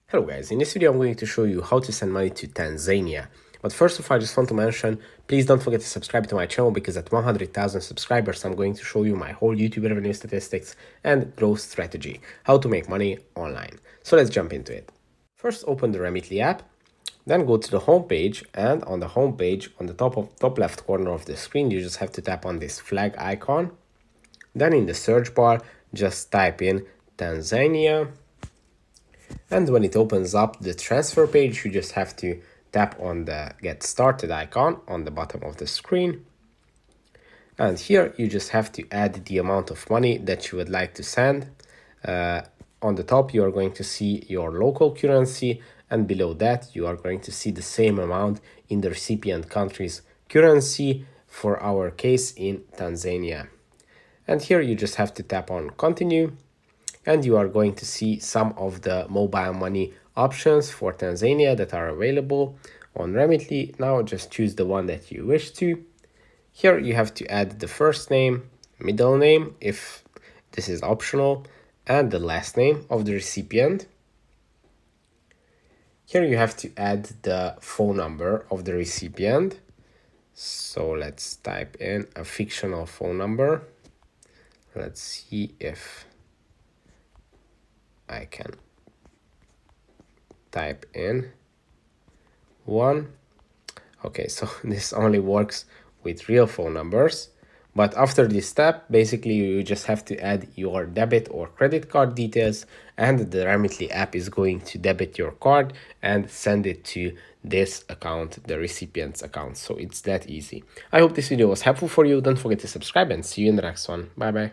Hello guys, in this video I'm going to show you how to send money to Tanzania. But first of all, I just want to mention, please don't forget to subscribe to my channel because at 100,000 subscribers, I'm going to show you my whole YouTube revenue statistics and growth strategy, how to make money online. So let's jump into it. First, open the Remitly app, then go to the home page, and on the home page, on the top left corner of the screen, you just have to tap on this flag icon. Then in the search bar, just type in Tanzania. And when it opens up the transfer page, you just have to tap on the get started icon on the bottom of the screen. And here you just have to add the amount of money that you would like to send. On the top, you are going to see your local currency, and below that, you are going to see the same amount in the recipient country's currency, for our case in Tanzania. And here you just have to tap on continue. And you are going to see some of the mobile money options for Tanzania that are available on Remitly. Now just choose the one that you wish to. Here you have to add the first name, middle name, if this is optional, and the last name of the recipient. Here you have to add the phone number of the recipient. So let's type in a fictional phone number. Let's see if I can type in one. Okay, so this only works with real phone numbers. But after this step, basically you just have to add your debit or credit card details, and the Remitly app is going to debit your card and send it to this account, the recipient's account. So it's that easy. I hope this video was helpful for you. Don't forget to subscribe and see you in the next one. Bye bye.